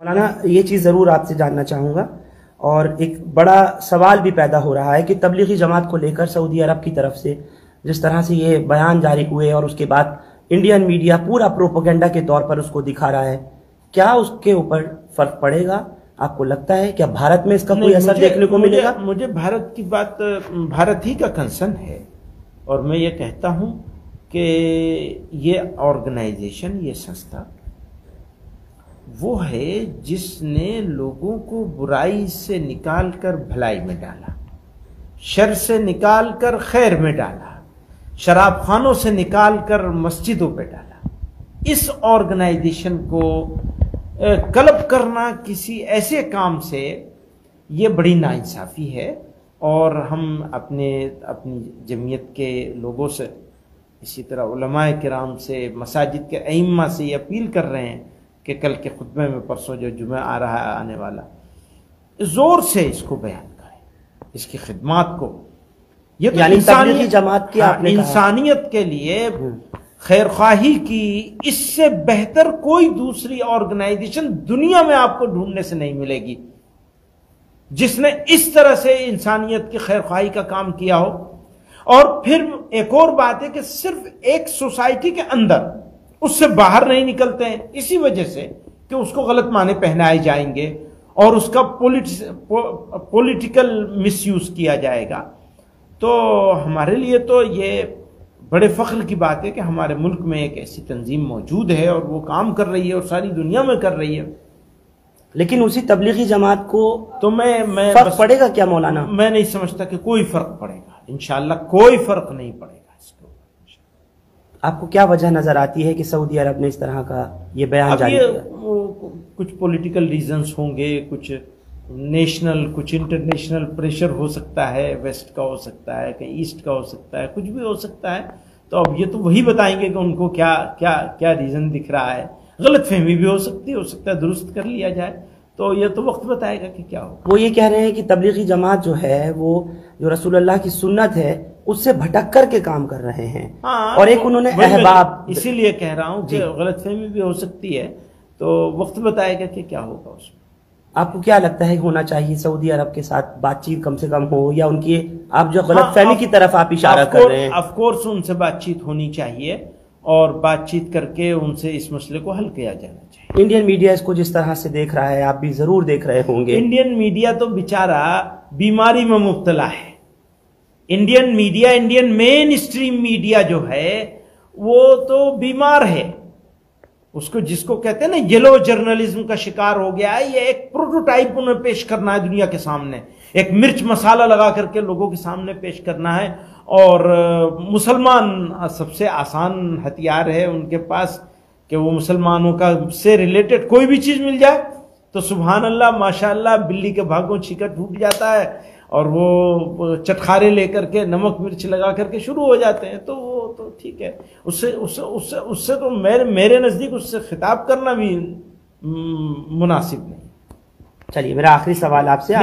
مولانا یہ چیز ضرور آپ سے جاننا چاہوں گا، اور ایک بڑا سوال بھی پیدا ہو رہا ہے کہ تبلیغی جماعت کو لے کر سعودی عرب کی طرف سے جس طرح سے یہ بیان جاری ہوئے اور اس کے بعد انڈین میڈیا پورا پروپیگنڈا کے طور پر اس کو دکھا رہا ہے، کیا اس کے اوپر فرق پڑے گا؟ آپ کو لگتا ہے کیا بھارت میں اس کا کوئی اثر دیکھنے کو ملے گا؟ مجھے بھارت کی بات، بھارت ہی کا کنسرن ہے، اور میں یہ کہتا ہوں کہ یہ آرگنائزیشن، یہ سنستھا وہ ہے جس نے لوگوں کو برائی سے نکال کر بھلائی میں ڈالا، شر سے نکال کر خیر میں ڈالا، شراب خانوں سے نکال کر مسجدوں پہ ڈالا۔ اس آرگنائزیشن کو کلب کرنا کسی ایسے کام سے یہ بڑی ناانصافی ہے، اور ہم اپنی جمعیت کے لوگوں سے، اسی طرح علماء کرام سے، مساجد کے ائمہ سے یہ اپیل کر رہے ہیں کہ کل کے خطبے میں، پرسوں جو جمعہ آ رہا ہے آنے والا، زور سے اس کو بیان کریں، اس کی خدمات کو۔ یہ تو یعنی تبلیغی جماعت کی آپ نے کہا انسانیت کے لیے خیر خواہی کی اس سے بہتر کوئی دوسری آرگنائزیشن دنیا میں آپ کو ڈھونڈنے سے نہیں ملے گی جس نے اس طرح سے انسانیت کی خیر خواہی کا کام کیا ہو۔ اور پھر ایک اور بات ہے کہ صرف ایک سوسائٹی کے اندر اس سے باہر نہیں نکلتے ہیں، اسی وجہ سے کہ اس کو غلط معنی پہنائے جائیں گے اور اس کا پولیٹیکل مس یوز کیا جائے گا۔ تو ہمارے لیے تو یہ بڑے فخر کی بات ہے کہ ہمارے ملک میں ایک ایسی تنظیم موجود ہے اور وہ کام کر رہی ہے اور ساری دنیا میں کر رہی ہے۔ لیکن اسی تبلیغی جماعت کو تو میں فرق پڑے گا کیا مولانا؟ میں نہیں سمجھتا کہ کوئی فرق پڑے گا، انشاءاللہ کوئی فرق نہیں پڑے گا اس کو۔ آپ کو کیا وجہ نظر آتی ہے کہ سعودی عرب نے اس طرح کا یہ بیان جاری کیا؟ کچھ پولیٹیکل ریزنز ہوں گے، کچھ نیشنل، کچھ انٹرنیشنل پریشر ہو سکتا ہے، ویسٹ کا ہو سکتا ہے، کہیں ایسٹ کا ہو سکتا ہے، کچھ بھی ہو سکتا ہے۔ تو اب یہ تو وہی بتائیں گے کہ ان کو کیا ریزن دکھ رہا ہے۔ غلط فہمی بھی ہو سکتا ہے درست کر لیا جائے، تو یہ تو وقت بتائے گا کہ کیا ہوگا۔ وہ یہ کہہ رہے ہیں کہ تبلیغی جماعت جو ہے وہ جو رسول اللہ کی سنت ہے اس سے بھٹک کر کے کام کر رہے ہیں، اور ایک انہوں نے احباب، اسی لیے کہہ رہا ہوں کہ غلط فہمی بھی ہو سکتی ہے، تو وقت بتائے گا کہ کیا ہوگا اس میں۔ آپ کو کیا لگتا ہے ہونا چاہیے سعودی عرب کے ساتھ بات چیت کم سے کم ہو، یا ان کی آپ جو غلط فہمی کی طرف آپ اشارہ کر رہے ہیں؟ آف کورس ان سے بات چیت ہونی چاہیے، اور بات چیت کر کے ان سے اس مسئلے کو حل کیا جانا چاہیے۔ انڈین میڈیا اس کو جس طرح سے دیکھ رہا ہے، آپ بھی ضرور دیکھ رہے ہوں گے، انڈین میڈیا تو بیچارہ بیماری میں مبتلا ہے۔ انڈین میڈیا، انڈین مین اسٹریم میڈیا جو ہے وہ تو بیمار ہے، اس کو جس کو کہتے ہیں نا یلو جرنلزم کا شکار ہو گیا ہے۔ یہ ایک پروٹوٹائپ انہیں پیش کرنا ہے دنیا کے سامنے، ایک مرچ مسالہ لگا کر کے لوگوں کے سامنے پیش کرنا ہے، اور مسلمان سب سے آسان ہتھیار ہے ان کے پاس کہ وہ مسلمانوں کا سے ریلیٹڈ کوئی بھی چیز مل جائے تو سبحان اللہ ماشاءاللہ بلی کے بھاگوں چھیکا ٹوٹ جاتا ہے، اور وہ چٹخارے لے کر کے نمک مرچ لگا کر کے شروع ہو جاتے ہیں۔ تو وہ تو ٹھیک ہے، اس سے تو میرے نزدیک اس سے خطاب کرنا بھی مناسب نہیں۔ چلیے میرا آخری سوال آپ سے،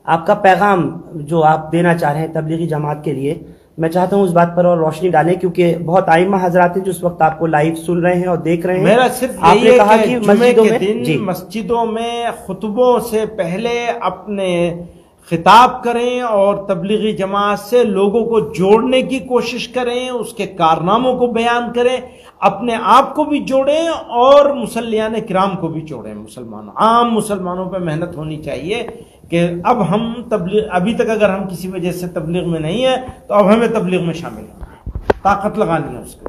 آپ کا پیغام جو آپ دینا چاہ رہے ہیں تبلیغی جماعت کے لیے، میں چاہتا ہوں اس بات پر اور روشنی ڈالیں، کیونکہ بہت ائمہ حضرات ہیں جو اس وقت آپ کو لائیو سن رہے ہیں اور دیکھ رہے ہیں۔ میرا صرف یہی ہے کہ جمعے کے دن مسجدوں میں خطبوں سے پہلے اپنے خطاب کریں اور تبلیغی جماعت سے لوگوں کو جوڑنے کی کوشش کریں، اس کے کارناموں کو بیان کریں، اپنے آپ کو بھی جوڑیں اور مسلیان کرام کو بھی جوڑیں۔ مسلمانوں، عام مسلمانوں پہ محنت ہونی چاہیے کہ اب ہم تبلیغ، ابھی تک اگر ہم کسی وجہ سے تبلیغ میں نہیں ہیں تو اب ہمیں تبلیغ میں شامل ہونا ہے، طاقت لگانی ہے اس کو۔